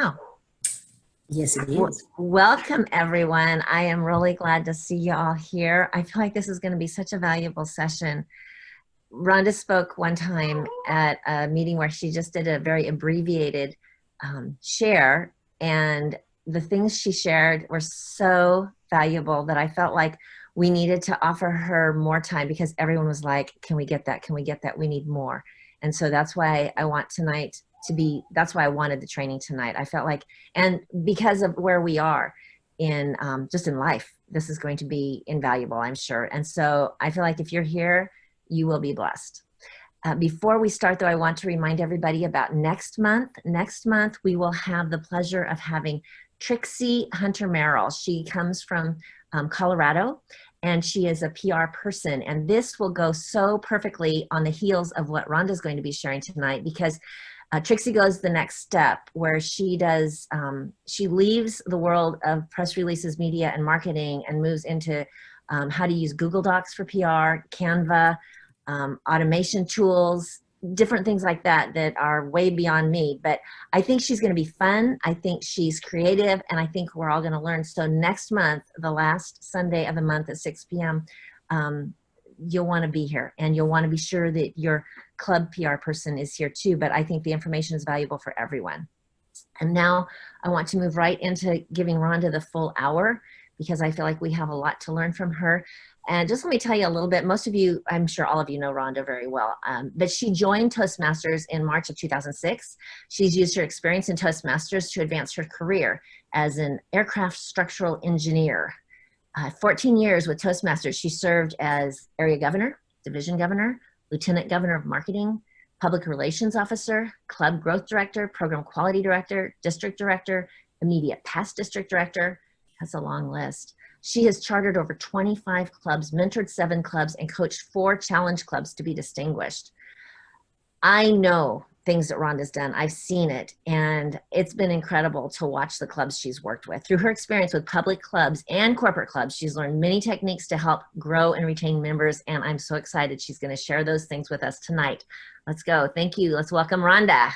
now. Yes, it is. Welcome, everyone. I am really glad to see you all here. I feel like this is going to be such a valuable session. Rhonda spoke one time at a meeting where she just did a very abbreviated share, and the things she shared were so valuable that I felt like we needed to offer her more time, because everyone was like, can we get that? Can we get that? We need more. And so that's why I want tonight to be, that's why I wanted the training tonight. I felt like, and because of where we are in just in life, this is going to be invaluable, I'm sure. And so I feel like if you're here, you will be blessed. Before we start, though, I want to remind everybody about next month. Next month, we will have the pleasure of having Trixie Hunter Merrill. She comes from Colorado, and she is a PR person. And this will go so perfectly on the heels of what Rhonda is going to be sharing tonight, because Trixie goes the next step where she does, she leaves the world of press releases, media, and marketing and moves into how to use Google Docs for PR, Canva, automation tools, different things like that that are way beyond me. But I think she's going to be fun. I think she's creative, and I think we're all going to learn. So next month, the last Sunday of the month at 6 p.m., you'll want to be here, and you'll want to be sure that your club PR person is here too. But I think the information is valuable for everyone. And now I want to move right into giving Rhonda the full hour, because I feel like we have a lot to learn from her. And just let me tell you a little bit. Most of you, I'm sure all of you know Rhonda very well, but she joined Toastmasters in March of 2006. She's used her experience in Toastmasters to advance her career as an aircraft structural engineer. 14 years with Toastmasters, she served as area governor, division governor, lieutenant governor of marketing, public relations officer, club growth director, program quality director, district director, immediate past district director. That's a long list. She has chartered over 25 clubs, mentored 7 clubs, and coached 4 challenge clubs to be distinguished. I know things that Rhonda's done. I've seen it, and it's been incredible to watch the clubs she's worked with. Through her experience with public clubs and corporate clubs, she's learned many techniques to help grow and retain members, and I'm so excited she's going to share those things with us tonight. Let's go. Thank you. Let's welcome Rhonda.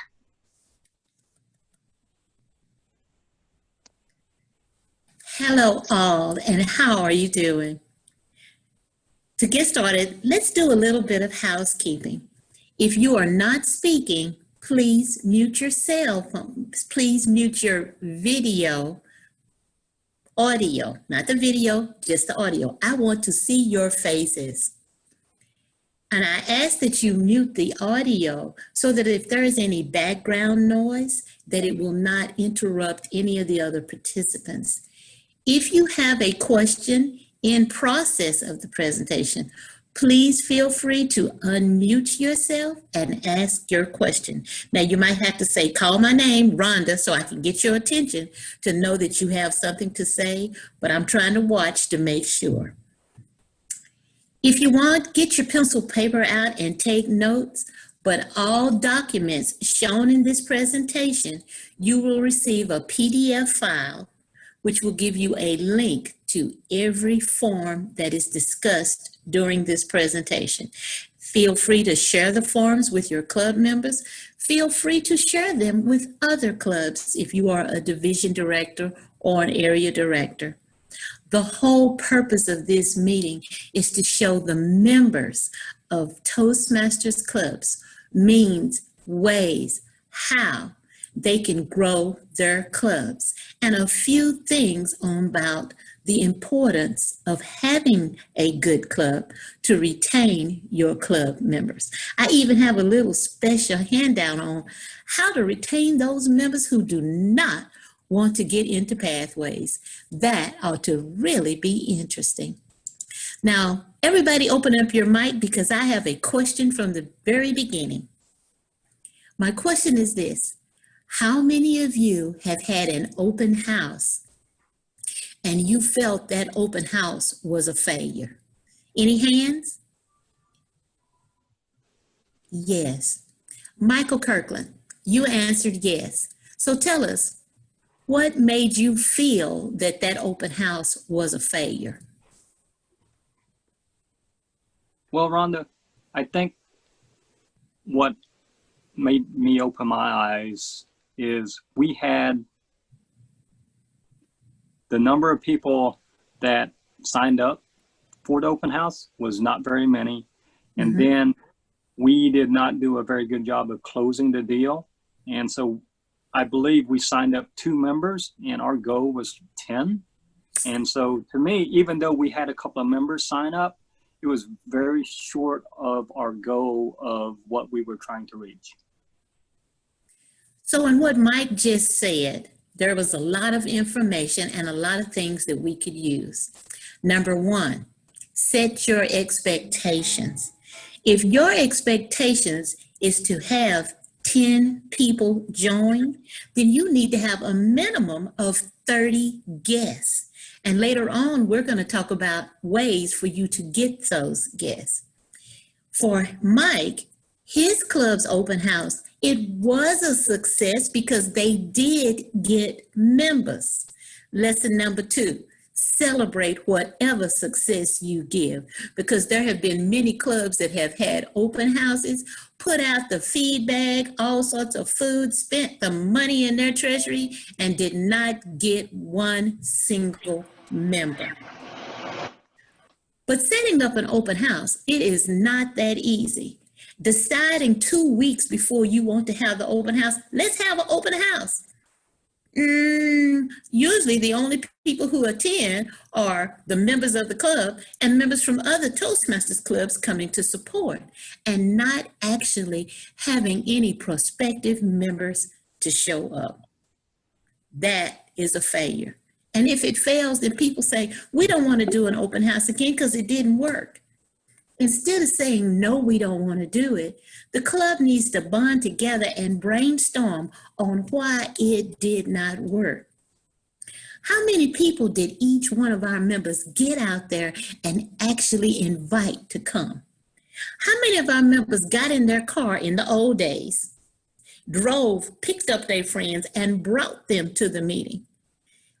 Hello all, and how are you doing? To get started, let's do a little bit of housekeeping. If you are not speaking, please mute your cell phones. Please mute your video, audio, not the video, just the audio. I want to see your faces. And I ask that you mute the audio so that if there is any background noise, that it will not interrupt any of the other participants. If you have a question in process of the presentation, please feel free to unmute yourself and ask your question. Now you might have to say, call my name, Rhonda, so I can get your attention to know that you have something to say, but I'm trying to watch to make sure. If you want, get your pencil paper out and take notes, but all documents shown in this presentation, you will receive a PDF file which will give you a link to every form that is discussed during this presentation. Feel free to share the forms with your club members. Feel free to share them with other clubs if you are a division director or an area director. The whole purpose of this meeting is to show the members of Toastmasters clubs means, ways, how they can grow their clubs, and a few things about the importance of having a good club to retain your club members. I even have a little special handout on how to retain those members who do not want to get into pathways. That ought to really be interesting. Now, everybody open up your mic, because I have a question from the very beginning. My question is this: how many of you have had an open house and you felt that open house was a failure? Any hands? Yes. Michael Kirkland, you answered yes. So tell us, what made you feel that that open house was a failure? Well, Rhonda, I think what made me open my eyes is we had the number of people that signed up for the open house was not very many. And then we did not do a very good job of closing the deal. And so I believe we signed up 2 members and our goal was 10. And so to me, even though we had a couple of members sign up, it was very short of our goal of what we were trying to reach. So in what Mike just said, there was a lot of information and a lot of things that we could use. Number 1, set your expectations. If your expectations is to have 10 people join, then you need to have a minimum of 30 guests. And later on, we're going to talk about ways for you to get those guests. For Mike, his club's open house, it was a success because they did get members. Lesson number 2, celebrate whatever success you give, because there have been many clubs that have had open houses, put out the feedback, all sorts of food, spent the money in their treasury, and did not get one single member. But setting up an open house, it is not that easy. Deciding 2 weeks before you want to have the open house, let's have an open house. Usually the only people who attend are the members of the club and members from other Toastmasters clubs coming to support, and not actually having any prospective members to show up. That is a failure. And if it fails, then people say, we don't want to do an open house again because it didn't work. Instead of saying, no, we don't want to do it, the club needs to bond together and brainstorm on why it did not work. How many people did each one of our members get out there and actually invite to come? How many of our members got in their car in the old days, drove, picked up their friends, and brought them to the meeting?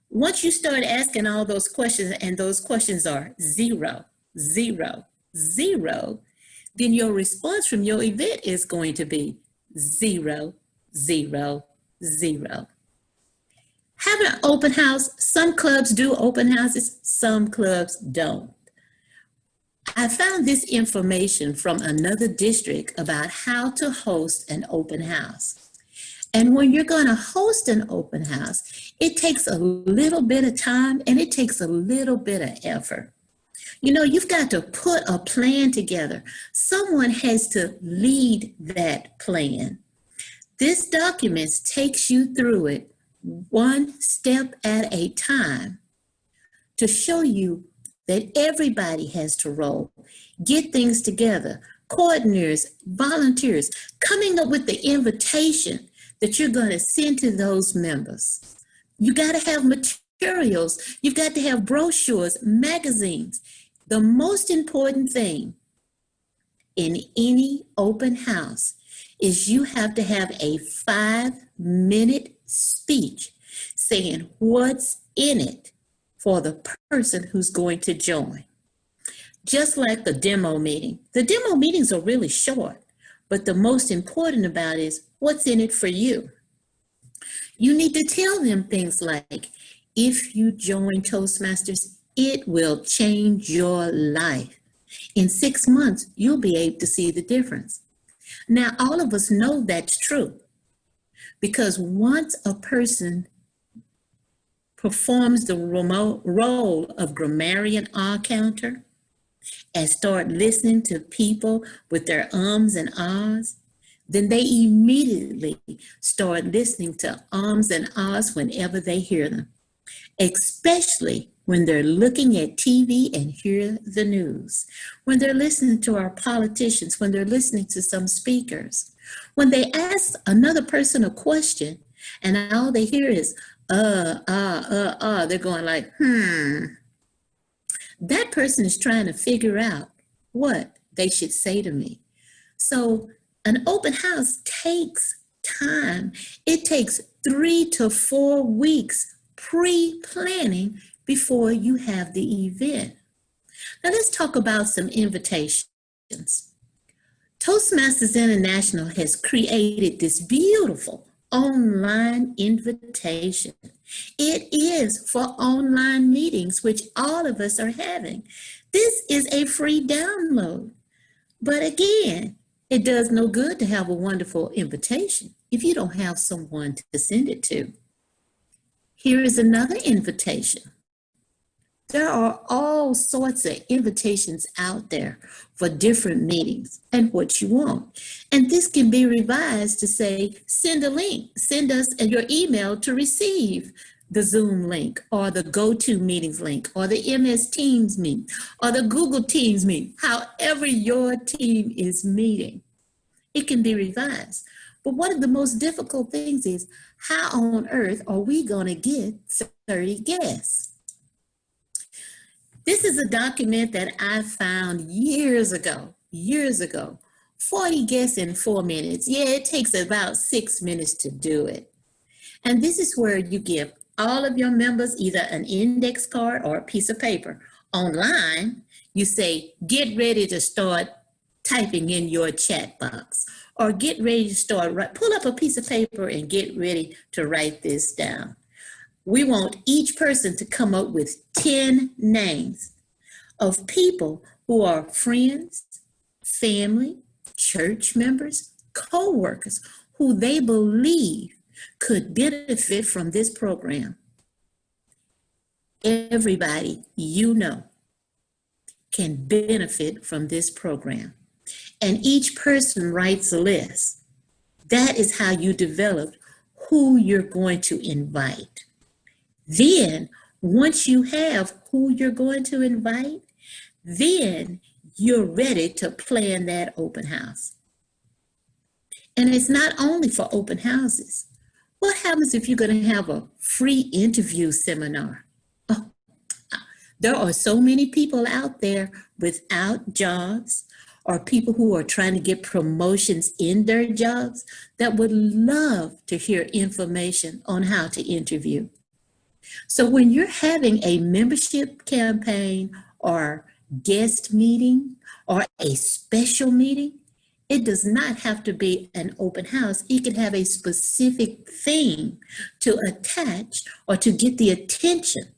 Once you start asking all those questions, and those questions are 0, 0, 0, then your response from your event is going to be 0, 0, 0. Have an open house. Some clubs do open houses, some clubs don't. I found this information from another district about how to host an open house. And when you're going to host an open house, it takes a little bit of time and it takes a little bit of effort. You know, you've got to put a plan together. Someone has to lead that plan. This document takes you through it one step at a time to show you that everybody has to roll, get things together, coordinators, volunteers, coming up with the invitation that you're going to send to those members. You got to have materials. You've got to have brochures, magazines. The most important thing in any open house is you have to have a 5-minute speech saying what's in it for the person who's going to join. Just like the demo meeting. The demo meetings are really short, but the most important about is what's in it for you. You need to tell them things like, if you join Toastmasters, it will change your life. In 6 months, you'll be able to see the difference. Now, all of us know that's true, because once a person performs the remote role of grammarian counter and start listening to people with their ums and ahs, then they immediately start listening to ums and ahs whenever they hear them, especially when they're looking at TV and hear the news, when they're listening to our politicians, when they're listening to some speakers, when they ask another person a question and all they hear is, they're going like, That person is trying to figure out what they should say to me. So an open house takes time. It takes 3 to 4 weeks pre-planning before you have the event. Now let's talk about some invitations. Toastmasters International has created this beautiful online invitation. It is for online meetings, which all of us are having. This is a free download. But again, it does no good to have a wonderful invitation if you don't have someone to send it to. Here is another invitation. There are all sorts of invitations out there for different meetings and what you want. And this can be revised to say, send a link, send us your email to receive the Zoom link or the GoToMeetings link or the MS Teams meet or the Google Teams meet, however your team is meeting. It can be revised. But one of the most difficult things is, how on earth are we going to get 30 guests? This is a document that I found years ago, 40 guests in 4 minutes. Yeah, it takes about 6 minutes to do it. And this is where you give all of your members either an index card or a piece of paper. Online, you say, get ready to start typing in your chat box, or get ready to start, pull up a piece of paper and get ready to write this down. We want each person to come up with 10 names of people who are friends, family, church members, co-workers who they believe could benefit from this program. Everybody you know can benefit from this program. And each person writes a list. That is how you develop who you're going to invite. Then, once you have who you're going to invite, then you're ready to plan that open house. And it's not only for open houses. What happens if you're going to have a free interview seminar? Oh, there are so many people out there without jobs, or people who are trying to get promotions in their jobs that would love to hear information on how to interview. So when you're having a membership campaign or guest meeting or a special meeting, it does not have to be an open house. It can have a specific theme to attach or to get the attention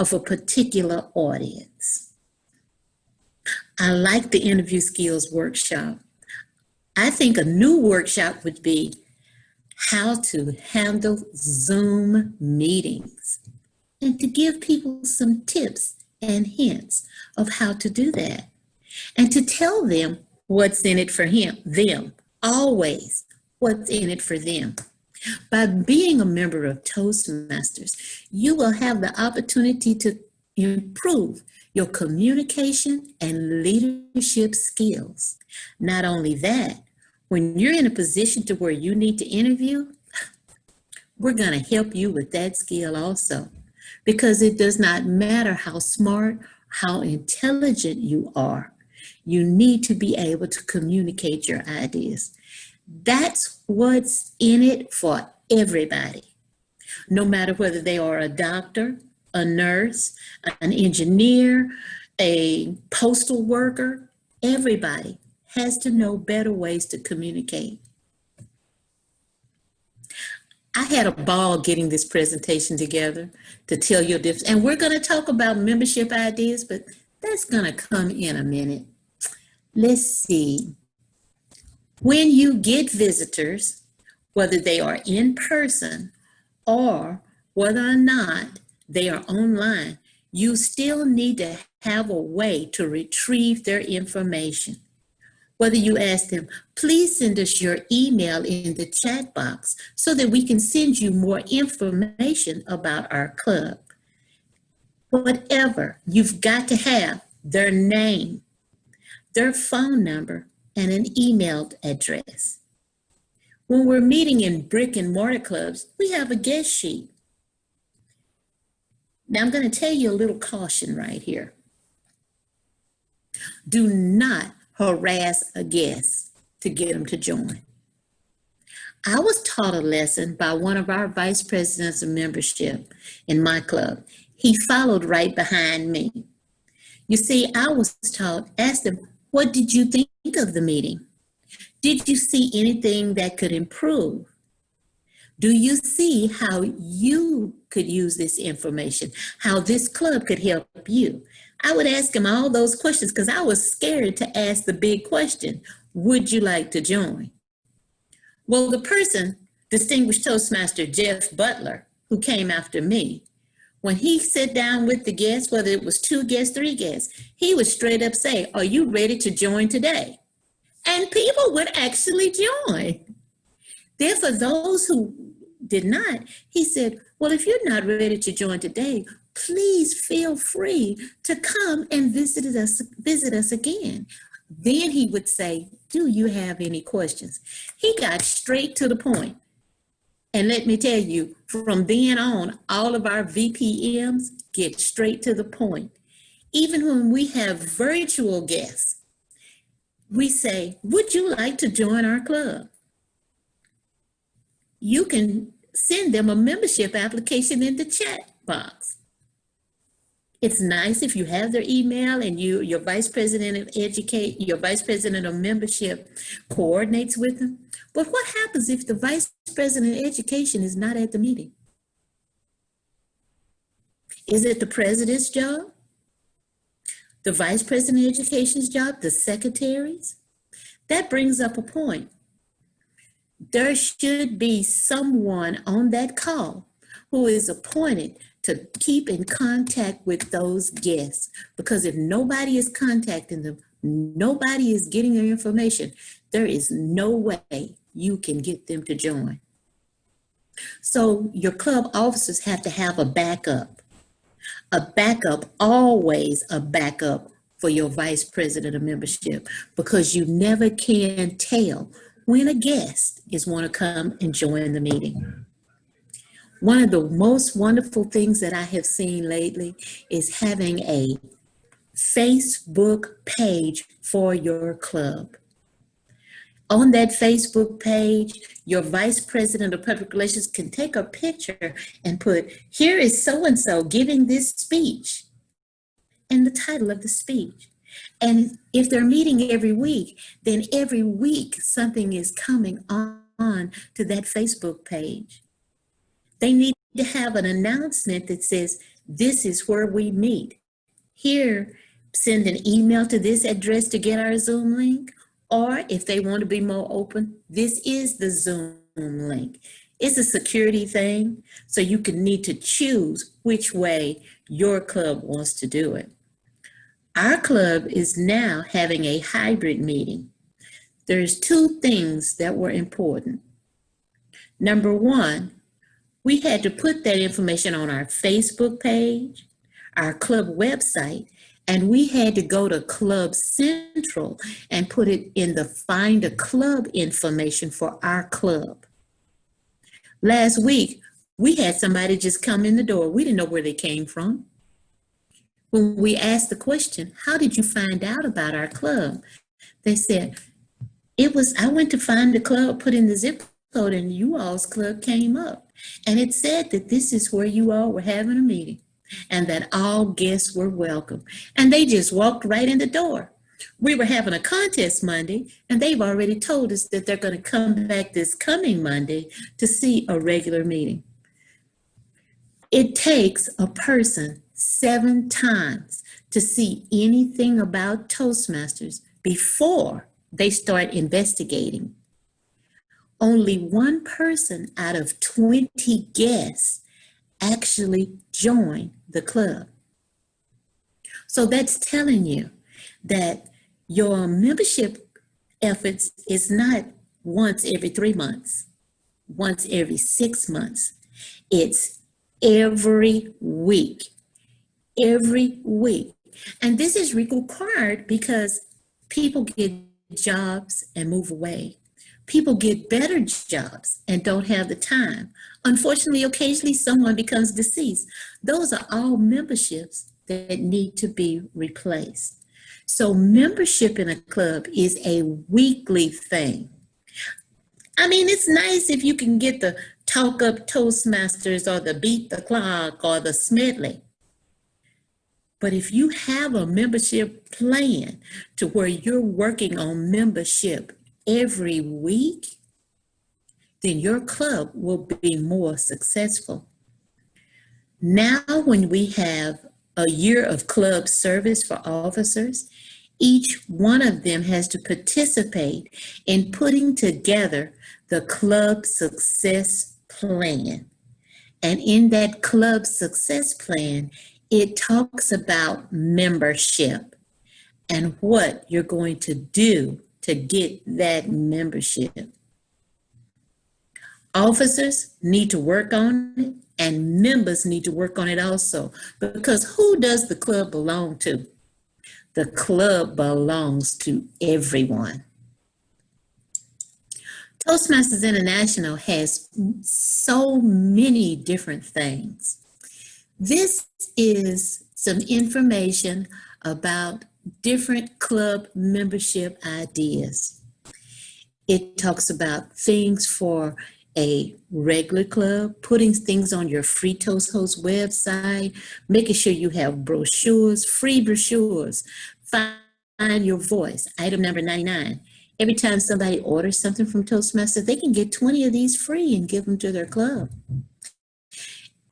of a particular audience. I like the interview skills workshop. I think a new workshop would be how to handle Zoom meetings, and to give people some tips and hints of how to do that, and to tell them what's in it for them, always what's in it for them. By being a member of Toastmasters, you will have the opportunity to improve your communication and leadership skills. Not only that, when you're in a position to where you need to interview, we're going to help you with that skill also, because it does not matter how smart, how intelligent you are. You need to be able to communicate your ideas. That's what's in it for everybody, no matter whether they are a doctor, a nurse, an engineer, a postal worker. Everybody has to know better ways to communicate. I had a ball getting this presentation together to tell you this, and we're going to talk about membership ideas, but that's going to come in a minute. Let's see. When you get visitors, whether they are in person or whether or not they are online, you still need to have a way to retrieve their information. Whether you ask them, please send us your email in the chat box so that we can send you more information about our club. Whatever, you've got to have their name, their phone number, and an email address. When we're meeting in brick and mortar clubs, we have a guest sheet. Now I'm going to tell you a little caution right here. Do not harass a guest to get them to join. I was taught a lesson by one of our vice presidents of membership in my club. He followed right behind me. You see, I was taught, ask them, what did you think of the meeting? Did you see anything that could improve? Do you see how you could use this information, how this club could help you? I would ask him all those questions because I was scared to ask the big question, would you like to join? Well, the person, distinguished Toastmaster Jeff Butler, who came after me, when he sat down with the guests, whether it was 2 guests, 3 guests, he would straight up say, are you ready to join today? And people would actually join. Therefore, those who did not, he said, well, if you're not ready to join today, please feel free to come and visit us again. Then he would say, do you have any questions? He got straight to the point. And let me tell you, from then on, all of our VPMs get straight to the point. Even when we have virtual guests, we say, would you like to join our club? You can send them a membership application in the chat box. It's nice if you have their email and your vice president of membership coordinates with them. But what happens if the vice president of education is not at the meeting? Is it the president's job? The vice president of education's job? The secretaries? That brings up a point. There should be someone on that call who is appointed to keep in contact with those guests. Because if nobody is contacting them, nobody is getting their information, there is no way you can get them to join. So your club officers have to have a backup, always a backup for your vice president of membership, because you never can tell when a guest is want to come and join the meeting. One of the most wonderful things that I have seen lately is having a Facebook page for your club. On that Facebook page, your vice president of public relations can take a picture and put, here is so-and-so giving this speech, and the title of the speech. And if they're meeting every week, then every week something is coming on to that Facebook page. They need to have an announcement that says, this is where we meet. Here, send an email to this address to get our Zoom link. Or if they want to be more open, this is the Zoom link. It's a security thing, so you can need to choose which way your club wants to do it. Our club is now having a hybrid meeting. There's 2 things that were important. Number 1, we had to put that information on our Facebook page, our club website, and we had to go to Club Central and put it in the Find a Club information for our club. Last week, we had somebody just come in the door. We didn't know where they came from. When we asked the question, how did you find out about our club? They said, I went to find the club, put in the zip code, and you all's club came up. And it said that this is where you all were having a meeting and that all guests were welcome. And they just walked right in the door. We were having a contest Monday, and they've already told us that they're going to come back this coming Monday to see a regular meeting. It takes a person 7 times to see anything about Toastmasters before they start investigating. Only 1 person out of 20 guests actually join the club. So that's telling you that your membership efforts is not once every 3 months, once every 6 months. It's every week. Every week. And this is required because people get jobs and move away. People get better jobs and don't have the time. Unfortunately, occasionally someone becomes deceased. Those are all memberships that need to be replaced. So membership in a club is a weekly thing. I mean, it's nice if you can get the Talk Up Toastmasters or the Beat the Clock or the Smedley. But if you have a membership plan to where you're working on membership every week, then your club will be more successful. Now, when we have a year of club service for officers, each one of them has to participate in putting together the club success plan. And in that club success plan, it talks about membership and what you're going to do to get that membership. Officers need to work on it, and members need to work on it also, because who does the club belong to? The club belongs to everyone. Toastmasters International has so many different things. This is some information about different club membership ideas. It talks about things for a regular club, putting things on your free Toast Host website, making sure you have brochures, free brochures. Find your voice, item number 99. Every time somebody orders something from Toastmasters, they can get 20 of these free and give them to their club.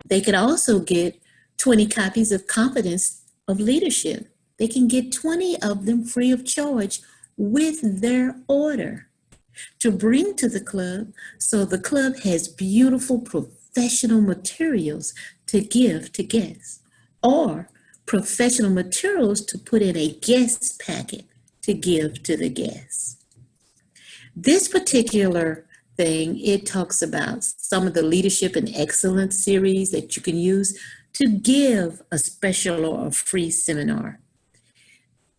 They could also get 20 copies of Confidence of Leadership. They can get 20 of them free of charge with their order to bring to the club, so the club has beautiful professional materials to give to guests, or professional materials to put in a guest packet to give to the guests. This particular thing, it talks about some of the leadership and excellence series that you can use to give a special or a free seminar.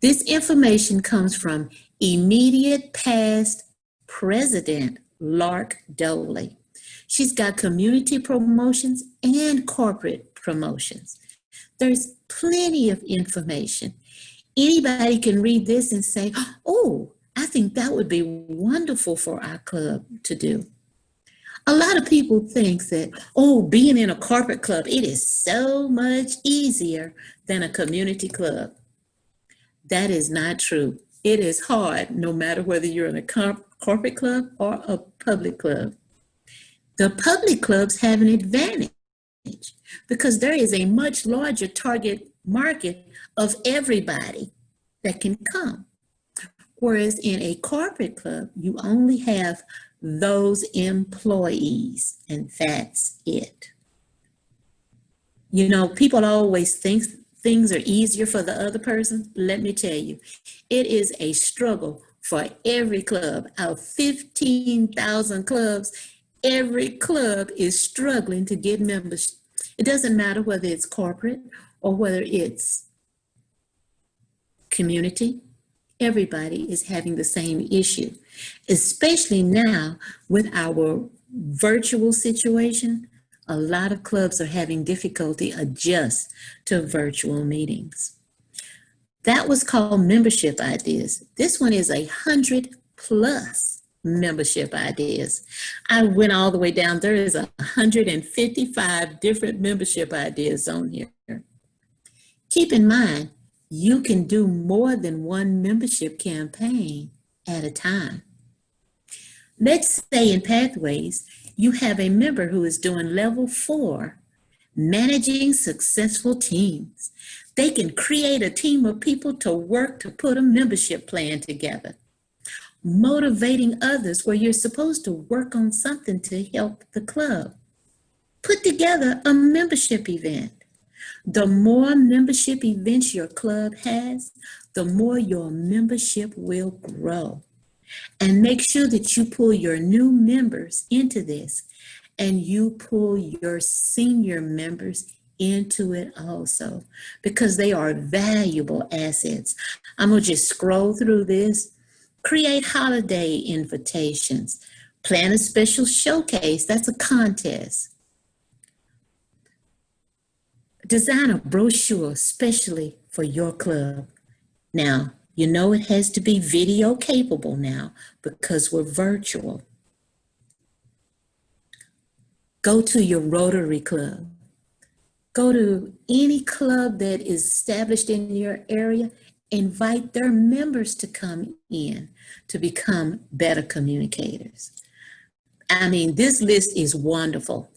This information comes from immediate past President Lark Doley. She's got community promotions and corporate promotions. There's plenty of information. Anybody can read this and say, oh, I think that would be wonderful for our club to do. A lot of people think that, oh, being in a corporate club, it is so much easier than a community club. That is not true. It is hard, no matter whether you're in a corporate club or a public club. The public clubs have an advantage because there is a much larger target market of everybody that can come. Whereas in a corporate club, you only have those employees, and that's it. You know, people always think things are easier for the other person. Let me tell you, it is a struggle for every club. Out of 15,000 clubs, every club is struggling to get members. It doesn't matter whether it's corporate or whether it's community. Everybody is having the same issue, especially now with our virtual situation. A lot of clubs are having difficulty adjust to virtual meetings. That was called membership ideas. This one is 100+ membership ideas. I went all the way down. There is 155 different membership ideas on here. Keep in mind, you can do more than one membership campaign at a time. Let's say in Pathways, you have a member who is doing level 4, managing successful teams. They can create a team of people to work to put a membership plan together. Motivating others, where you're supposed to work on something to help the club. Put together a membership event. The more membership events your club has, the more your membership will grow. And make sure that you pull your new members into this, and you pull your senior members into it also, because they are valuable assets. I'm going to just scroll through this. Create holiday invitations. Plan a special showcase. That's a contest. Design a brochure especially for your club. Now, you know it has to be video capable now because we're virtual. Go to your Rotary Club. Go to any club that is established in your area. Invite their members to come in to become better communicators. I mean, this list is wonderful.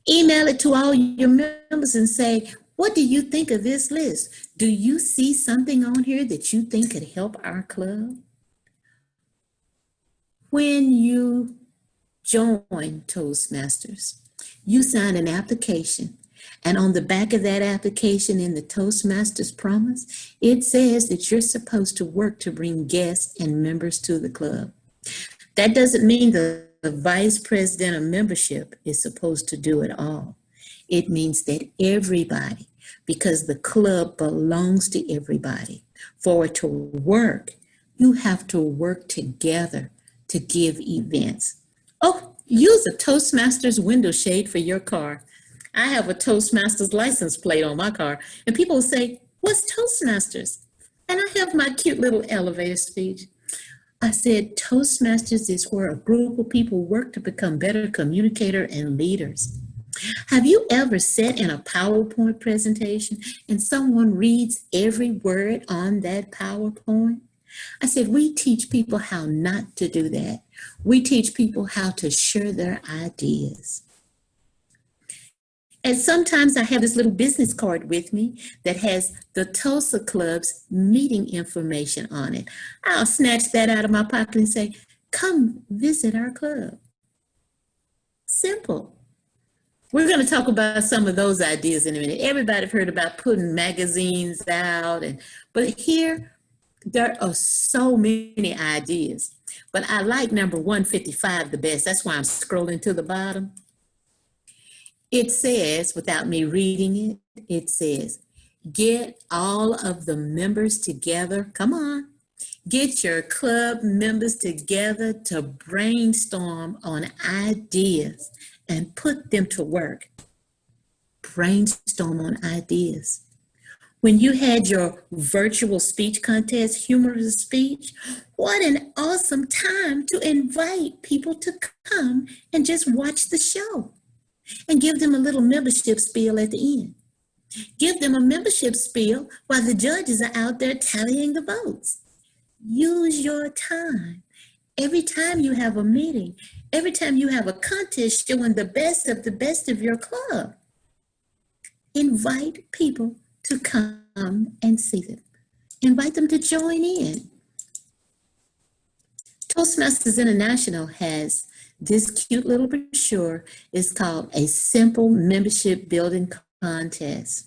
Email it to all your members and say, what do you think of this list? Do you see something on here that you think could help our club? When you join Toastmasters, you sign an application. And on the back of that application in the Toastmasters promise, it says that you're supposed to work to bring guests and members to the club. That doesn't mean the vice president of membership is supposed to do it all. It means that everybody, because the club belongs to everybody, for it to work, you have to work together to give events. Oh, use a Toastmasters window shade for your car. I have a Toastmasters license plate on my car, and people say, what's Toastmasters? And I have my cute little elevator speech. I said, Toastmasters is where a group of people work to become better communicators and leaders. Have you ever sat in a PowerPoint presentation and someone reads every word on that PowerPoint? I said, we teach people how not to do that. We teach people how to share their ideas. And sometimes I have this little business card with me that has the Tulsa Club's meeting information on it. I'll snatch that out of my pocket and say, come visit our club. Simple. We're going to talk about some of those ideas in a minute. Everybody heard about putting magazines out, but here there are so many ideas. But I like number 155 the best. That's why I'm scrolling to the bottom. It says, without me reading it, it says, get all of the members together. Come on. Get your club members together to brainstorm on ideas and put them to work. Brainstorm on ideas. When you had your virtual speech contest, humorous speech, what an awesome time to invite people to come and just watch the show. And give them a little membership spiel at the end. Give them a membership spiel while the judges are out there tallying the votes. Use your time. Every time you have a meeting, every time you have a contest showing the best of your club, invite people to come and see them. Invite them to join in. Toastmasters International has this cute little brochure. Is called a simple membership building contest.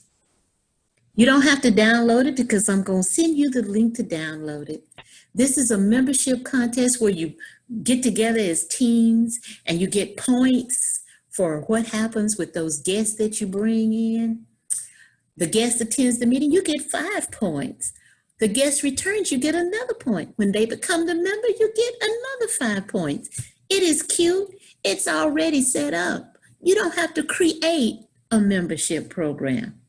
You don't have to download it because I'm going to send you the link to download it. This is a membership contest where you get together as teams and you get points for what happens with those guests that you bring in. The guest attends the meeting, you get 5 points. The guest returns, you get another point. When they become the member, you get another 5 points. It is cute. It's already set up. You don't have to create a membership program.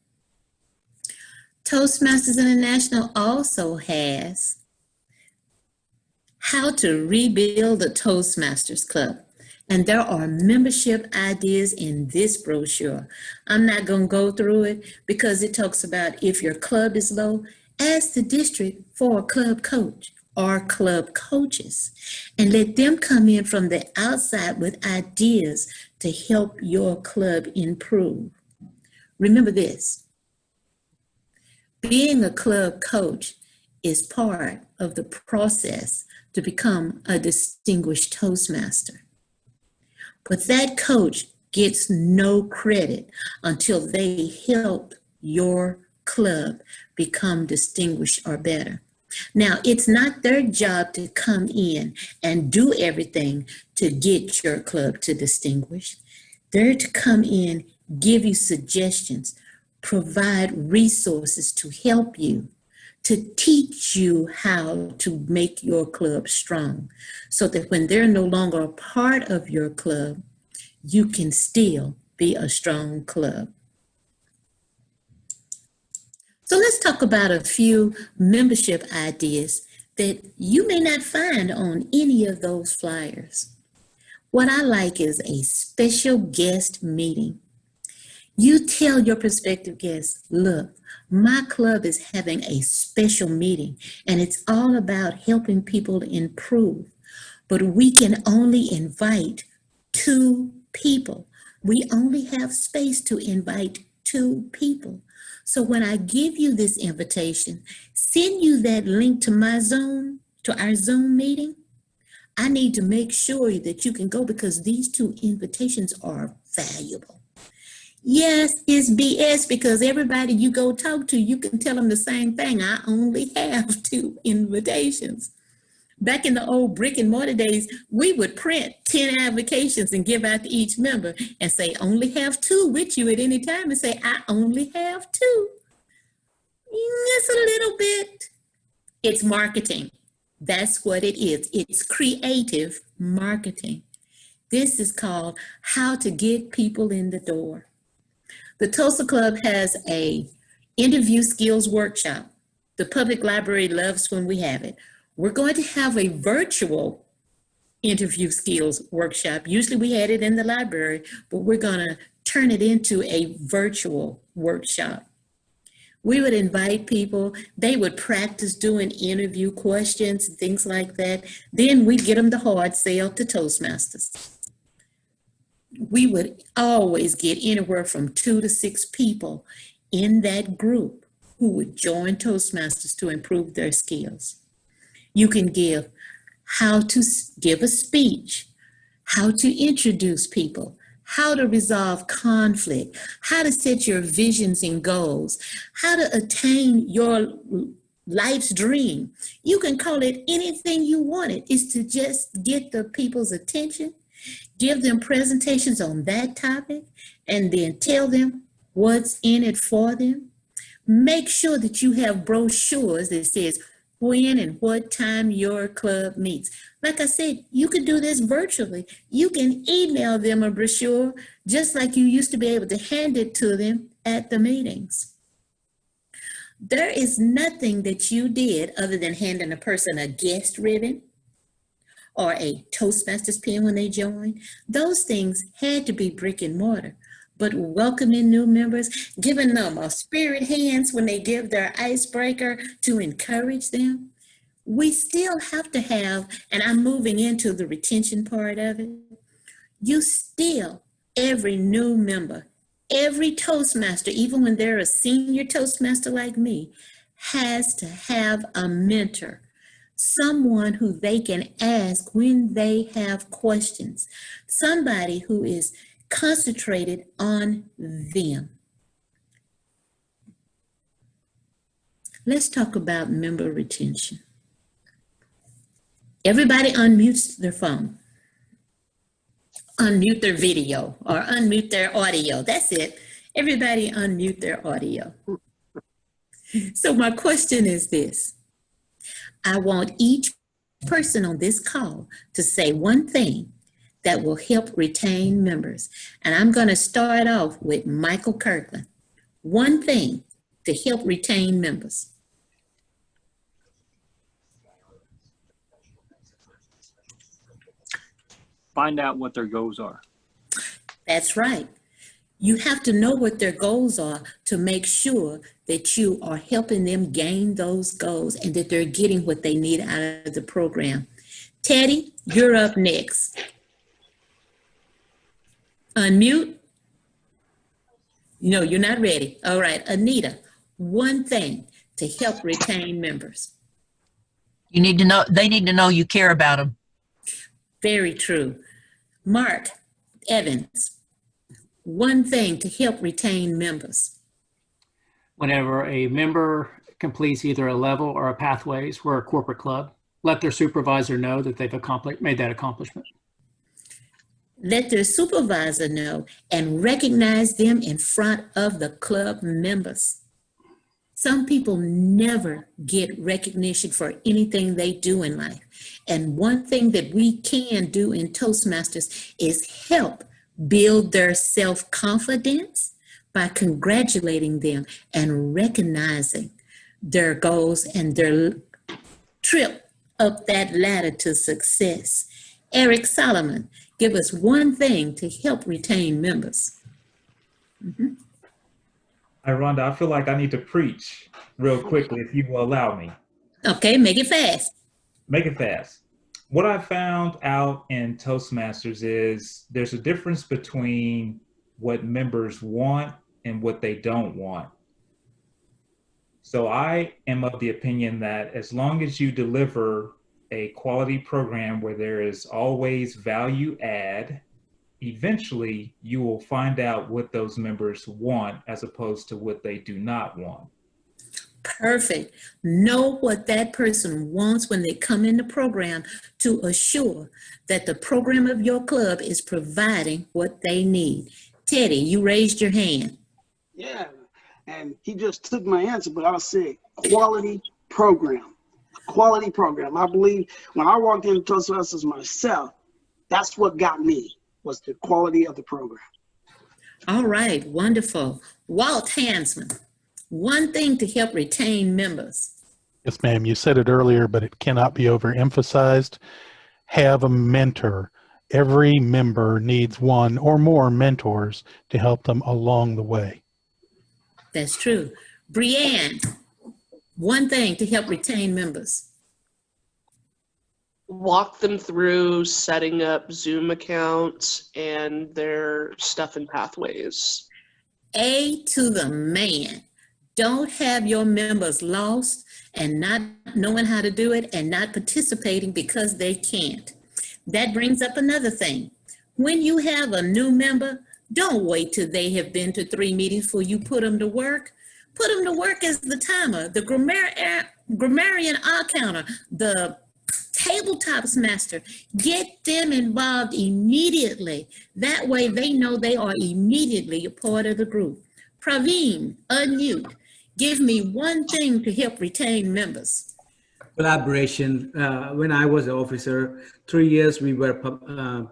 Toastmasters International also has how to rebuild the Toastmasters Club. And there are membership ideas in this brochure. I'm not going to go through it because it talks about if your club is low, ask the district for a club coach or club coaches and let them come in from the outside with ideas to help your club improve. Remember this, being a club coach is part of the process to become a distinguished Toastmaster. But that coach gets no credit until they help your club become distinguished or better. Now, it's not their job to come in and do everything to get your club to distinguish. They're to come in, give you suggestions, provide resources to help you, to teach you how to make your club strong, so that when they're no longer a part of your club, you can still be a strong club. So let's talk about a few membership ideas that you may not find on any of those flyers. What I like is a special guest meeting. You tell your prospective guests, look, my club is having a special meeting and it's all about helping people improve, but we can only invite 2 people. We only have space to invite 2 people. So when I give you this invitation, send you that link to my Zoom, to our Zoom meeting, I need to make sure that you can go because these 2 invitations are valuable. Yes, it's BS because everybody you go talk to, you can tell them the same thing. I only have 2 invitations. Back in the old brick and mortar days, we would print 10 applications and give out to each member and say, only have 2 with you at any time and say, I only have 2. It's a little bit, it's marketing. That's what it is. It's creative marketing. This is called how to get people in the door. The Tulsa Club has a interview skills workshop. The public library loves when we have it. We're going to have a virtual interview skills workshop. Usually we had it in the library, but we're going to turn it into a virtual workshop. We would invite people, they would practice doing interview questions, things like that. Then we'd get them the hard sell to Toastmasters. We would always get anywhere from 2 to 6 people in that group who would join Toastmasters to improve their skills. You can give how to give a speech, how to introduce people, how to resolve conflict, how to set your visions and goals, how to attain your life's dream. You can call it anything you want it. It's to just get the people's attention, give them presentations on that topic, and then tell them what's in it for them. Make sure that you have brochures that says when and what time your club meets. Like I said, you can do this virtually. You can email them a brochure just like you used to be able to hand it to them at the meetings. There is nothing that you did other than handing a person a guest ribbon or a Toastmasters pin when they join. Those things had to be brick and mortar. But welcoming new members, giving them a spirit hands when they give their icebreaker to encourage them, we still have to have, and I'm moving into the retention part of it, you still, every new member, every Toastmaster, even when they're a senior Toastmaster like me, has to have a mentor, someone who they can ask when they have questions, somebody who is concentrated on them. Let's talk about member retention. Everybody unmutes their phone, unmute their video, or unmute their audio. That's it. Everybody unmute their audio. So my question is this. I want each person on this call to say one thing that will help retain members. And I'm going to start off with Michael Kirkland. One thing to help retain members. Find out what their goals are. That's right. You have to know what their goals are to make sure that you are helping them gain those goals and that they're getting what they need out of the program. Teddy, you're up next. Unmute. No, you're not ready. All right, Anita, one thing to help retain members. You need to know, they need to know you care about them. Very true. Mark Evans, one thing to help retain members. Whenever a member completes either a level or a pathways, we're a corporate club, let their supervisor know that they've made that accomplishment. Let their supervisor know and recognize them in front of the club members. Some people never get recognition for anything they do in life. And one thing that we can do in Toastmasters is help build their self-confidence by congratulating them and recognizing their goals and their trip up that ladder to success. Eric Solomon, give us one thing to help retain members. Mm-hmm. Hi, Rhonda, I feel like I need to preach real quickly if you will allow me. Okay, make it fast. Make it fast. what I found out in Toastmasters is there's a difference between what members want and what they don't want. So I am of the opinion that as long as you deliver a quality program where there is always value add, eventually you will find out what those members want as opposed to what they do not want. Perfect. Know what that person wants when they come in the program to assure that the program of your club is providing what they need. Teddy, you raised your hand. Yeah, and he just took my answer, but I'll say quality program. Quality program. I believe when I walked into Toastmasters myself, that's what got me, was the quality of the program. All right, wonderful. Walt Hansman, one thing to help retain members. Yes, ma'am. You said it earlier, but it cannot be overemphasized. Have a mentor. Every member needs one or more mentors to help them along the way. That's true. Brianne, one thing to help retain members. Walk them through setting up Zoom accounts and their stuff and pathways. A to the man. Don't have your members lost and not knowing how to do it and not participating because they can't. That brings up another thing. When you have a new member, don't wait till they have been to 3 meetings before you put them to work. Put them to work as the timer, the grammarian counter, the tabletops master. Get them involved immediately. That way they know they are immediately a part of the group. Praveen, unmute. Give me one thing to help retain members. Collaboration. When I was an officer, 3 years we were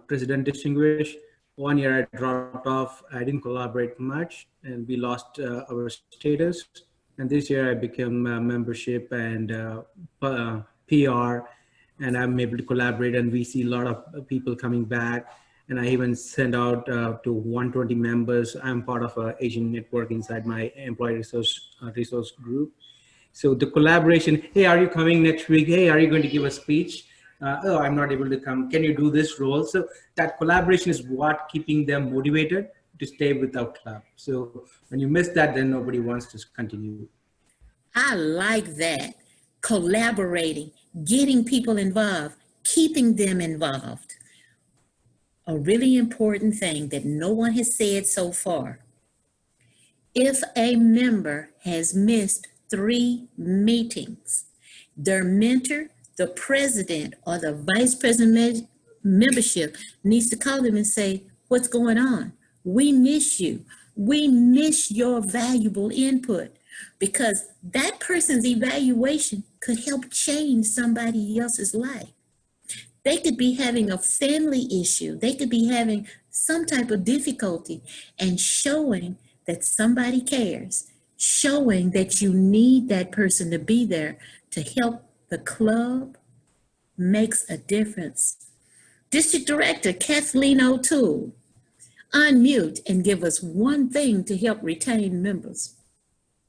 president distinguished. 1 year I dropped off. I didn't collaborate much and we lost our status. And this year I became membership and PR, and I'm able to collaborate, and we see a lot of people coming back. And I even send out to 120 members. I'm part of an Asian network inside my employee resource group. So the collaboration, hey, are you coming next week? Hey, are you going to give a speech? Oh, I'm not able to come. Can you do this role? So that collaboration is what keeping them motivated to stay with our club. So when you miss that, then nobody wants to continue. I like that. Collaborating, getting people involved, keeping them involved. A really important thing that no one has said so far. If a member has missed 3 meetings, their mentor, the president, or the vice president membership needs to call them and say, what's going on? We miss you. We miss your valuable input, because that person's evaluation could help change somebody else's life. They could be having a family issue. They could be having some type of difficulty, and showing that somebody cares, showing that you need that person to be there to help the club makes a difference. District Director Kathleen O'Toole, unmute and give us one thing to help retain members.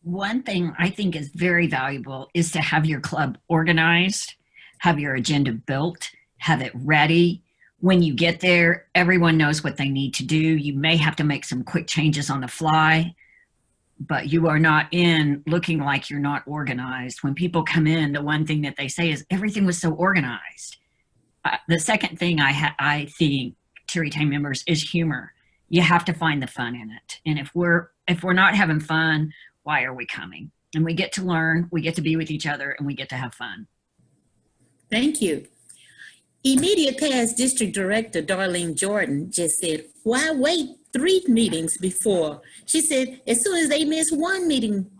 One thing I think is very valuable is to have your club organized, have your agenda built, have it ready. When you get there, everyone knows what they need to do. You may have to make some quick changes on the fly, but you are not in looking like you're not organized. When people come in, the one thing that they say is everything was so organized. The second thing I think to retain members is humor. You have to find the fun in it. And if we're not having fun, why are we coming? And we get to learn, we get to be with each other, and we get to have fun. Thank you. Immediate past District Director Darlene Jordan just said, why wait 3 meetings before? She said, as soon as they miss 1 meeting,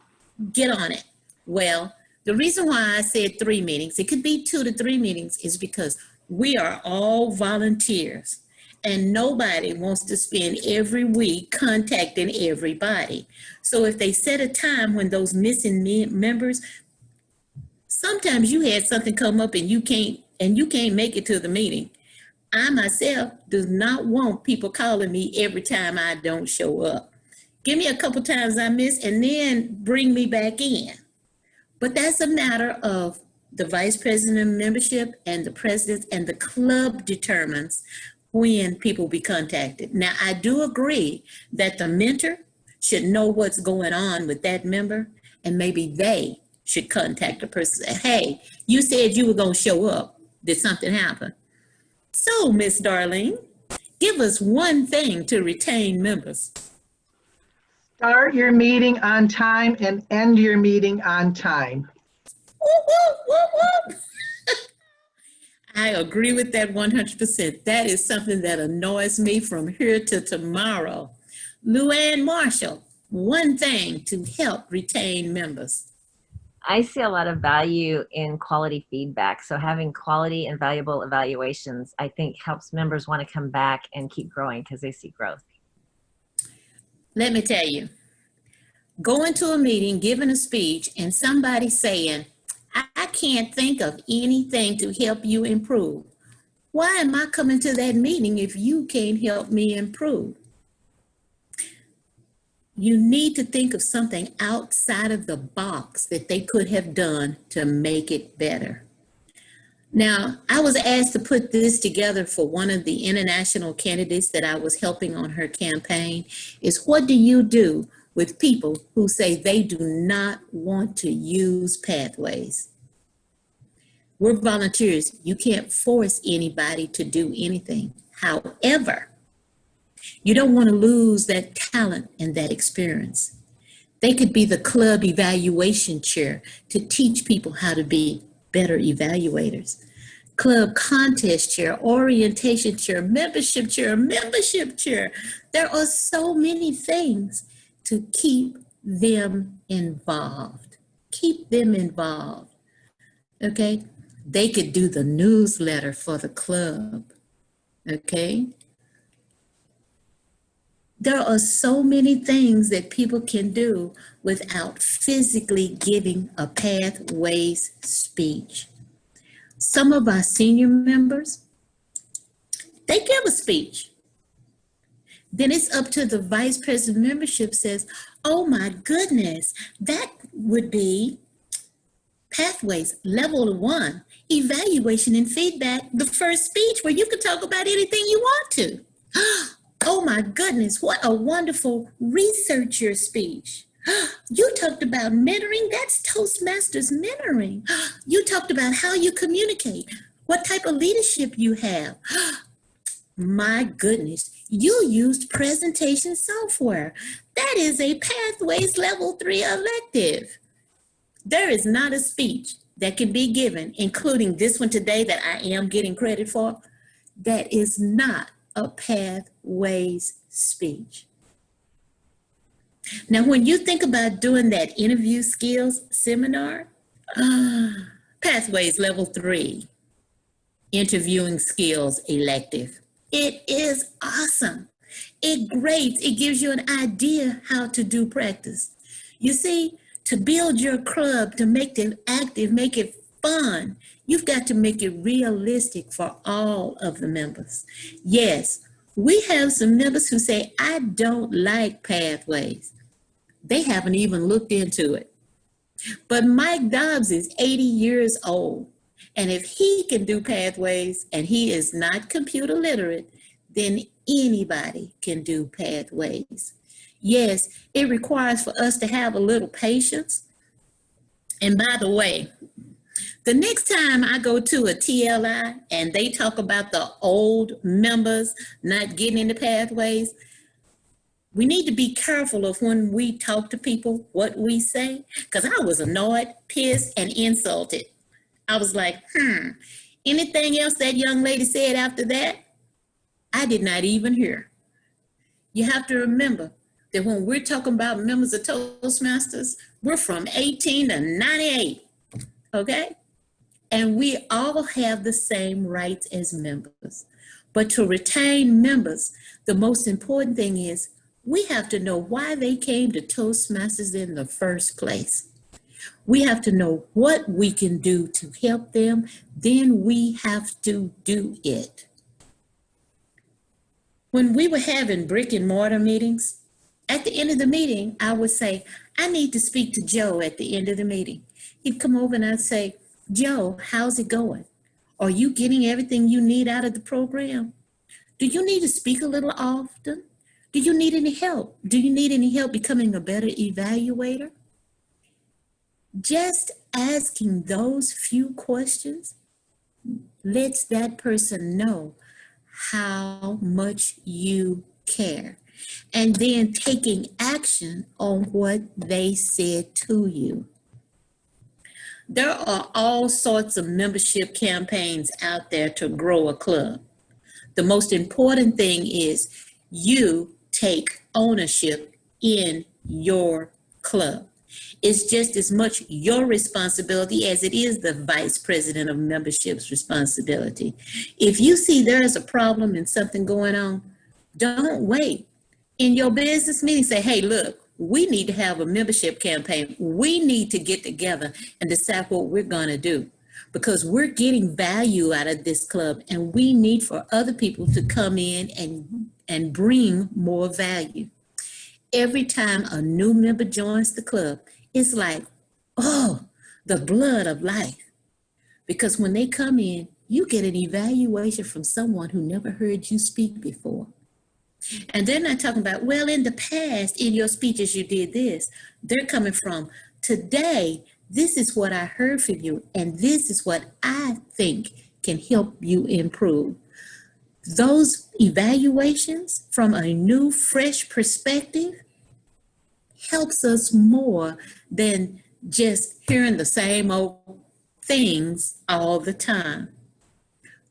get on it. Well, the reason why I said 3 meetings, it could be 2 to 3 meetings, is because we are all volunteers. And nobody wants to spend every week contacting everybody. So if they set a time when those missing members, sometimes you had something come up and you can't make it to the meeting. I myself do not want people calling me every time I don't show up. Give me a couple times I miss and then bring me back in. But that's a matter of the vice president of membership and the president, and the club determines when people be contacted. Now, I do agree that the mentor should know what's going on with that member, and maybe they should contact the person and say, hey, you said you were going to show up. Did something happen? So, Miss Darlene, give us one thing to retain members. Start your meeting on time and end your meeting on time. Whoop, whoop, whoop, whoop. I agree with that 100%. That is something that annoys me from here to tomorrow. Luann Marshall, one thing to help retain members. I see a lot of value in quality feedback. So having quality and valuable evaluations, I think helps members want to come back and keep growing because they see growth. Let me tell you, going to a meeting, giving a speech, and somebody saying, I can't think of anything to help you improve. Why am I coming to that meeting if you can't help me improve? You need to think of something outside of the box that they could have done to make it better. Now, I was asked to put this together for one of the international candidates that I was helping on her campaign, is what do you do with people who say they do not want to use pathways? We're volunteers. You can't force anybody to do anything. However, you don't want to lose that talent and that experience. They could be the club evaluation chair to teach people how to be better evaluators. Club contest chair, orientation chair, membership chair, membership chair. There are so many things to keep them involved. Keep them involved, okay? They could do the newsletter for the club, okay? There are so many things that people can do without physically giving a pathways speech. Some of our senior members, they give a speech. Then it's up to the vice president of membership says, oh my goodness, that would be pathways, level 1, evaluation and feedback, the first speech where you can talk about anything you want to. Oh my goodness, what a wonderful researcher speech. You talked about mentoring, that's Toastmasters mentoring. You talked about how you communicate, what type of leadership you have. My goodness, you used presentation software. That is a Pathways Level 3 elective. There is not a speech that can be given, including this one today that I am getting credit for, that is not a Pathways speech. Now, when you think about doing that interview skills seminar, Pathways Level 3, interviewing skills elective. It is awesome. It grades, it gives you an idea how to do practice. You see, to build your club, to make it active, make it fun, you've got to make it realistic for all of the members. Yes, we have some members who say, I don't like pathways. They haven't even looked into it. But Mike Dobbs is 80 years old. And if he can do pathways and he is not computer literate, then anybody can do pathways. Yes, it requires for us to have a little patience. And by the way, the next time I go to a TLI and they talk about the old members not getting into pathways, we need to be careful of when we talk to people, what we say, because I was annoyed, pissed, and insulted. I was like, anything else that young lady said after that, I did not even hear. You have to remember that when we're talking about members of Toastmasters, we're from 18 to 98, okay? And we all have the same rights as members. But to retain members, the most important thing is we have to know why they came to Toastmasters in the first place. We have to know what we can do to help them, then we have to do it. When we were having brick and mortar meetings, at the end of the meeting, I would say, I need to speak to Joe at the end of the meeting. He'd come over and I'd say, Joe, how's it going? Are you getting everything you need out of the program? Do you need to speak a little often? Do you need any help? Do you need any help becoming a better evaluator? Just asking those few questions lets that person know how much you care, and then taking action on what they said to you. There are all sorts of membership campaigns out there to grow a club. The most important thing is you take ownership in your club. It's just as much your responsibility as it is the vice president of membership's responsibility. If you see there's a problem and something going on, don't wait. In your business meeting, say, hey, look, we need to have a membership campaign. We need to get together and decide what we're going to do, because we're getting value out of this club and we need for other people to come in and bring more value. Every time a new member joins the club, it's like, oh, the blood of life. Because when they come in, you get an evaluation from someone who never heard you speak before. And they're not talking about, well, in the past, in your speeches, you did this. They're coming from, today, this is what I heard from you, and this is what I think can help you improve. Those evaluations from a new, fresh perspective helps us more than just hearing the same old things all the time.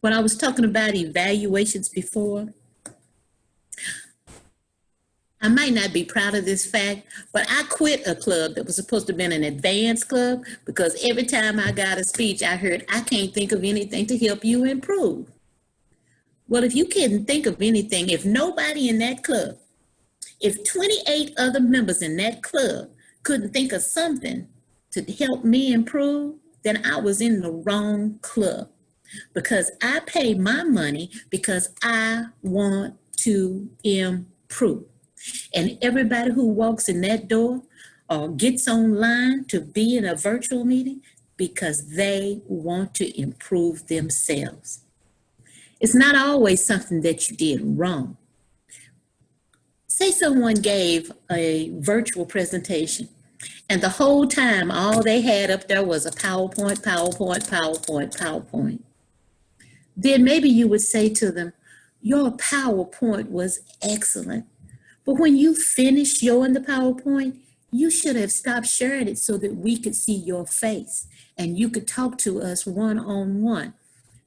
When I was talking about evaluations before, I might not be proud of this fact, but I quit a club that was supposed to have been an advanced club because every time I got a speech, I heard, I can't think of anything to help you improve. Well, if you can't think of anything, if nobody in that club, if 28 other members in that club couldn't think of something to help me improve, then I was in the wrong club, because I pay my money because I want to improve. And everybody who walks in that door or gets online to be in a virtual meeting because they want to improve themselves. It's not always something that you did wrong. Say someone gave a virtual presentation and the whole time all they had up there was a PowerPoint, PowerPoint, PowerPoint, PowerPoint. Then maybe you would say to them, your PowerPoint was excellent. But when you finished showing the PowerPoint, you should have stopped sharing it so that we could see your face and you could talk to us one-on-one.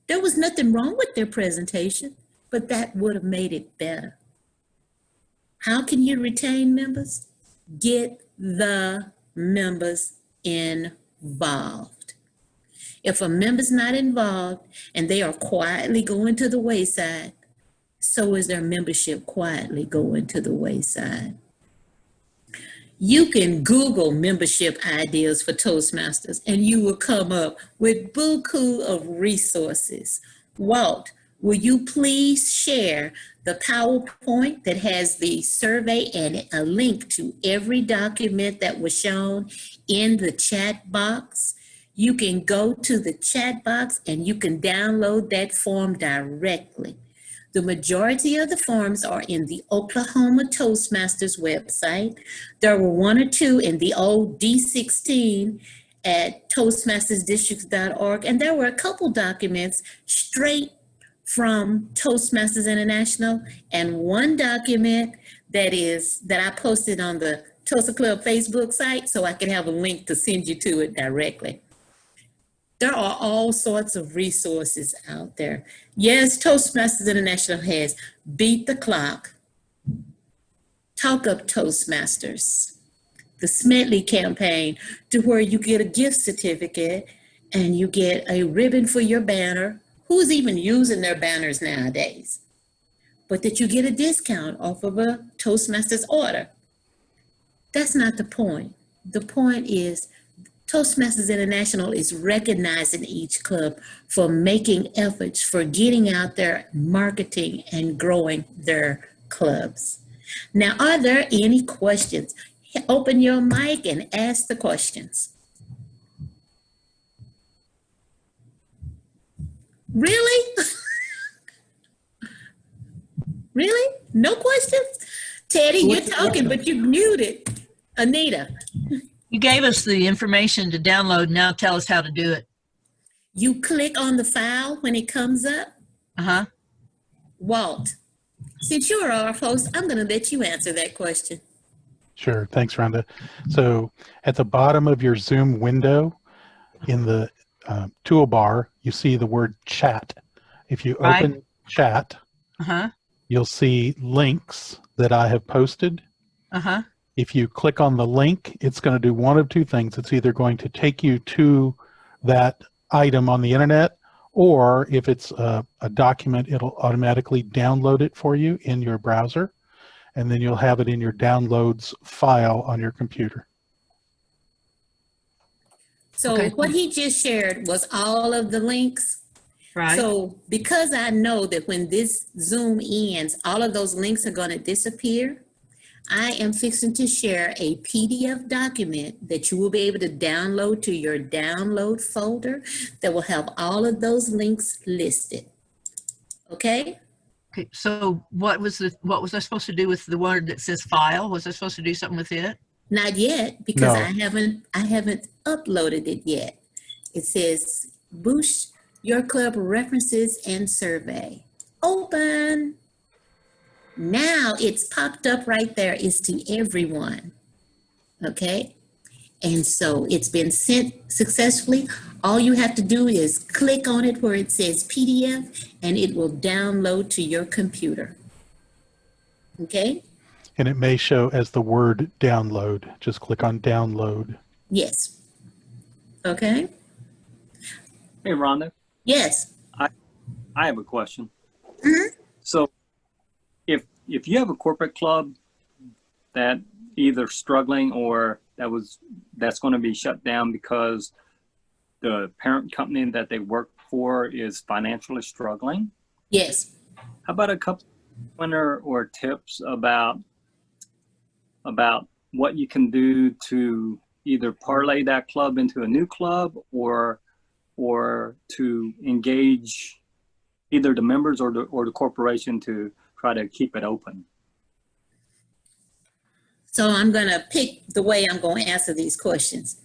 There was nothing wrong with their presentation, but that would have made it better. How can you retain members? Get the members involved. If a member's not involved and they are quietly going to the wayside, so is their membership quietly going to the wayside. You can Google membership ideas for Toastmasters and you will come up with buku of resources. Walt, will you please share the PowerPoint that has the survey and a link to every document that was shown in the chat box? You can go to the chat box and you can download that form directly. The majority of the forms are in the Oklahoma Toastmasters website. There were one or two in the old D16 at toastmastersdistricts.org, and there were a couple documents straight from Toastmasters International, and one document that I posted on the Toaster Club Facebook site so I can have a link to send you to it directly. There are all sorts of resources out there. Yes, Toastmasters International has Beat the Clock, Talk Up Toastmasters, the Smedley campaign, to where you get a gift certificate and you get a ribbon for your banner. Who's even using their banners nowadays? But that you get a discount off of a Toastmasters order. That's not the point. The point is Toastmasters International is recognizing each club for making efforts, for getting out there, marketing, and growing their clubs. Now, are there any questions? Open your mic and ask the questions. Really? Really? No questions? Teddy, you're talking, but you're muted. Anita, You gave us the information to download. Now tell us how to do it. you click on the file when it comes up. Uh-huh. Walt, since you're our host, I'm going to let you answer that question. Sure. Thanks, Rhonda. So at the bottom of your Zoom window in the toolbar, you see the word chat. If you Right. open chat, Uh-huh. you'll see links that I have posted. Uh-huh. If you click on the link, it's going to do one of two things. It's either going to take you to that item on the internet, or if it's a document, it'll automatically download it for you in your browser, and then you'll have it in your downloads file on your computer. So Okay. what he just shared was all of the links. Right. So because I know that when this Zoom ends, all of those links are going to disappear, I am fixing to share a PDF document that you will be able to download to your download folder that will have all of those links listed. Okay? Okay. So what was I supposed to do with the word that says file? Was I supposed to do something with it? Not yet, because No. I haven't uploaded it yet. It says boost your club references and survey. Open. Now it's popped up right there. It's to everyone. Okay? And so it's been sent successfully. All you have to do is click on it where it says PDF and it will download to your computer. Okay? And it may show as the word download. Just click on download. Yes. Okay? Hey, Rhonda, Yes. I have a question. Mhm. So if you have a corporate club that either struggling or that's going to be shut down because the parent company that they work for is financially struggling, Yes. how about a couple pointer or tips about what you can do to either parlay that club into a new club or to engage either the members or the corporation to try to keep it open? So I'm going to pick the way I'm going to answer these questions.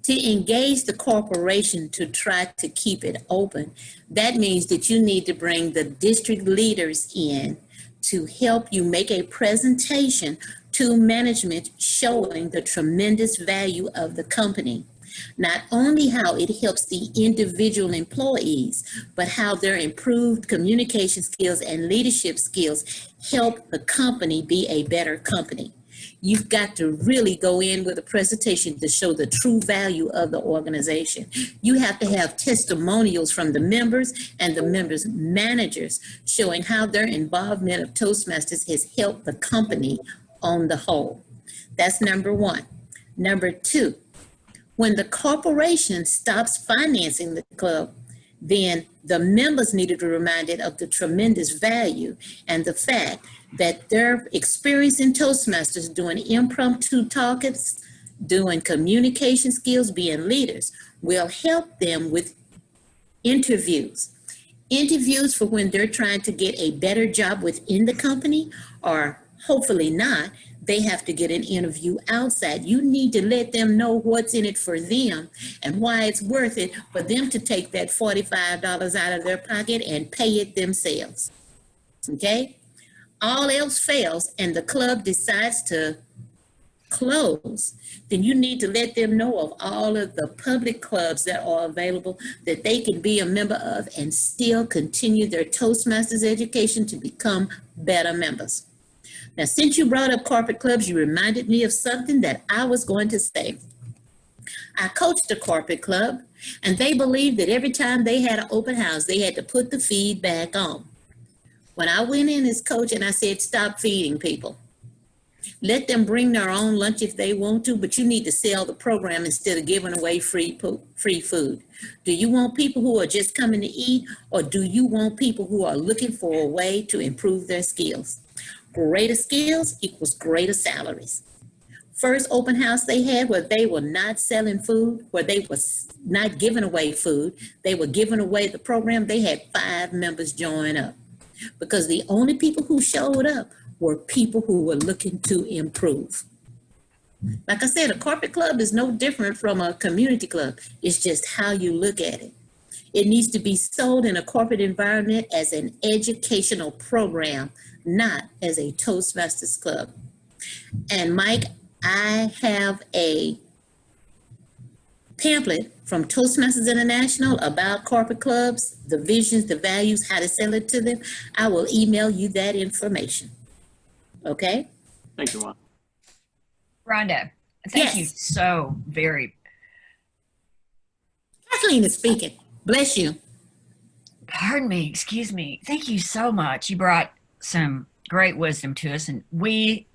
To engage the corporation to try to keep it open, that means that you need to bring the district leaders in to help you make a presentation to management showing the tremendous value of the company. Not only how it helps the individual employees, but how their improved communication skills and leadership skills help the company be a better company. You've got to really go in with a presentation to show the true value of the organization. You have to have testimonials from the members and the members' managers showing how their involvement of Toastmasters has helped the company on the whole. That's number one. Number two, when the corporation stops financing the club, then the members need to be reminded of the tremendous value and the fact that their experience in Toastmasters doing impromptu talks, doing communication skills, being leaders, will help them with interviews. Interviews for when they're trying to get a better job within the company, or hopefully not, they have to get an interview outside. You need to let them know what's in it for them and why it's worth it for them to take that $45 out of their pocket and pay it themselves. Okay? All else fails and the club decides to close, then you need to let them know of all of the public clubs that are available that they can be a member of and still continue their Toastmasters education to become better members. Now, since you brought up corporate clubs, you reminded me of something that I was going to say. I coached a corporate club, and they believed that every time they had an open house, they had to put the feed back on. When I went in as coach and I said, stop feeding people. Let them bring their own lunch if they want to, but you need to sell the program instead of giving away free food. Do you want people who are just coming to eat, or do you want people who are looking for a way to improve their skills? Greater skills equals greater salaries. first open house they had where they were not selling food, where they was not giving away food, they were giving away the program, they had 5 members join up. Because the only people who showed up were people who were looking to improve. Like I said, a corporate club is no different from a community club. It's just how you look at it. It needs to be sold in a corporate environment as an educational program, not as a Toastmasters club. And Mike, I have a pamphlet from Toastmasters International about corporate clubs, the visions, the values, how to sell it to them. I will email you that information. Okay? Thank you, Ron. Rhonda, thank Yes. you so very. Kathleen is speaking. Bless you. Pardon me, excuse me. Thank you so much. You brought some great wisdom to us, and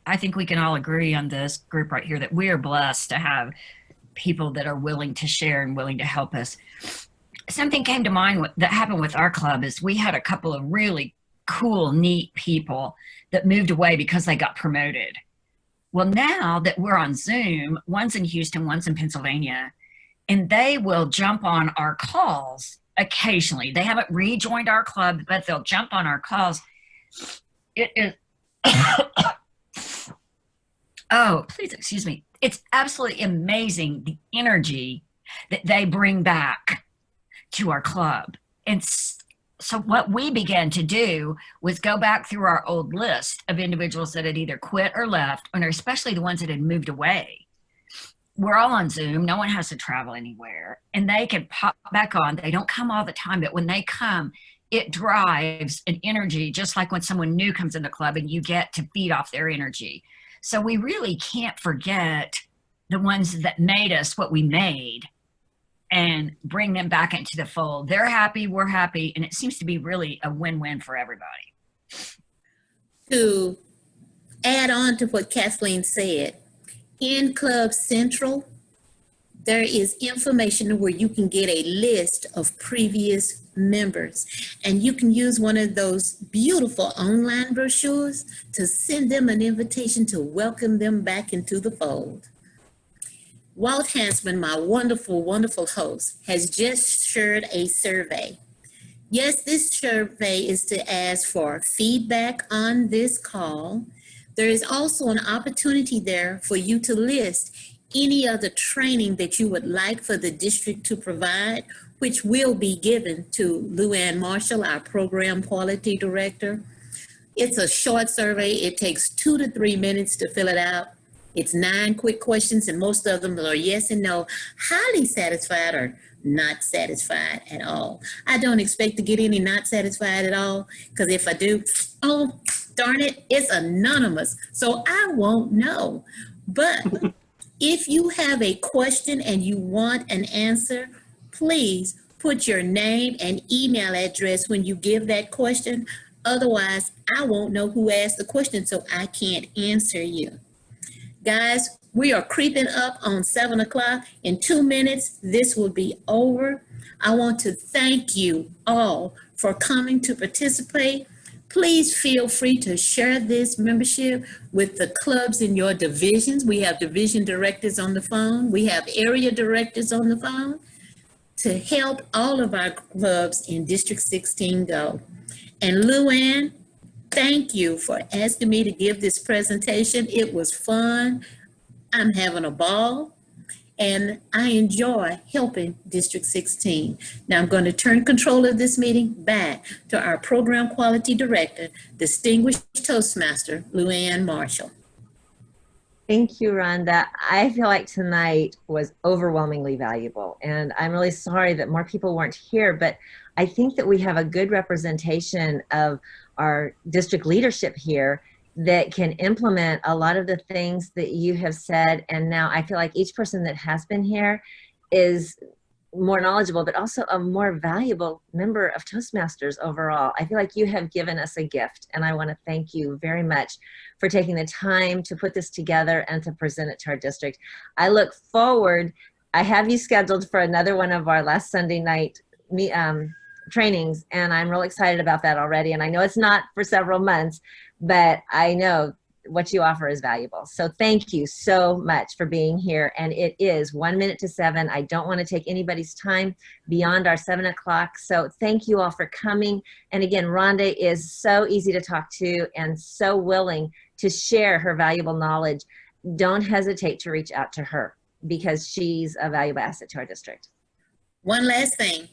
I think we can all agree on this group right here that we are blessed to have people that are willing to share and willing to help us. Something came to mind that happened with our club is we had a couple of really cool, neat people that moved away because they got promoted. Well, now that we're on Zoom, one's in Houston, one's in Pennsylvania, and they will jump on our calls occasionally. They haven't rejoined our club, but they'll jump on our calls. It is, oh, please excuse me. It's absolutely amazing the energy that they bring back to our club. And so what we began to do was go back through our old list of individuals that had either quit or left, and especially the ones that had moved away. We're all on Zoom. No one has to travel anywhere, and they can pop back on. They don't come all the time, but when they come, it drives an energy, just like when someone new comes in the club and you get to feed off their energy. So we really can't forget the ones that made us what we made and bring them back into the fold. They're happy, we're happy, and it seems to be really a win-win for everybody. To add on to what Kathleen said, in Club Central, there is information where you can get a list of previous members, and you can use one of those beautiful online brochures to send them an invitation to welcome them back into the fold. Walt Hansman, my wonderful, wonderful host, has just shared a survey. Yes, this survey is to ask for feedback on this call. There is also an opportunity there for you to list any other training that you would like for the district to provide, which will be given to Luann Marshall, our program quality director. It's a short survey. It takes 2 to 3 minutes to fill it out. It's 9 quick questions, and most of them are yes and no, highly satisfied or not satisfied at all. I don't expect to get any not satisfied at all, because if I do, oh, darn it, it's anonymous, so I won't know. But if you have a question and you want an answer, please put your name and email address when you give that question. Otherwise, I won't know who asked the question, so I can't answer you. Guys, we are creeping up on 7 o'clock. In 2 minutes, this will be over. I want to thank you all for coming to participate. Please feel free to share this membership with the clubs in your divisions. We have division directors on the phone. We have area directors on the phone to help all of our clubs in District 16 go. And Luann, thank you for asking me to give this presentation. It was fun. I'm having a ball, and I enjoy helping District 16. Now I'm going to turn control of this meeting back to our Program Quality Director, Distinguished Toastmaster, Luann Marshall. Thank you, Rhonda. I feel like tonight was overwhelmingly valuable, and I'm really sorry that more people weren't here, but I think that we have a good representation of our district leadership here that can implement a lot of the things that you have said. And now I feel like each person that has been here is more knowledgeable, but also a more valuable member of Toastmasters overall. I feel like you have given us a gift, and I want to thank you very much for taking the time to put this together and to present it to our district. I look forward, I have you scheduled for another one of our last Sunday night trainings, and I'm real excited about that already. And I know it's not for several months, but I know what you offer is valuable. So thank you so much for being here. And it is 1 minute to 7. I don't want to take anybody's time beyond our 7 o'clock. So thank you all for coming. And again, Rhonda is so easy to talk to and so willing to share her valuable knowledge. Don't hesitate to reach out to her because she's a valuable asset to our district. One last thing.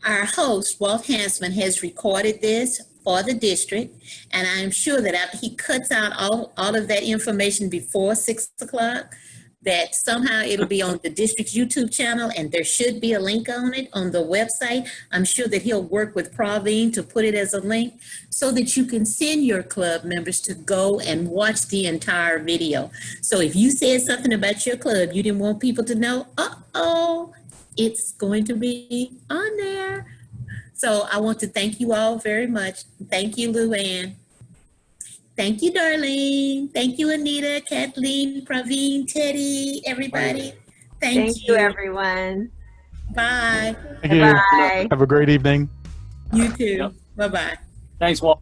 Our host, Walt Hansman, has recorded this for the district, and I'm sure that after he cuts out all of that information before 6 o'clock, that somehow it'll be on the district's YouTube channel, and there should be a link on it on the website. I'm sure that he'll work with Praveen to put it as a link so that you can send your club members to go and watch the entire video. So if you said something about your club you didn't want people to know, it's going to be on there. So I want to thank you all very much. Thank you, Luann. Thank you, Darlene. Thank you, Anita, Kathleen, Praveen, Teddy, everybody. Thank you, everyone. Bye. Thank you. Bye. Have a great evening. You too. Yep. Bye-bye. Thanks, Walt.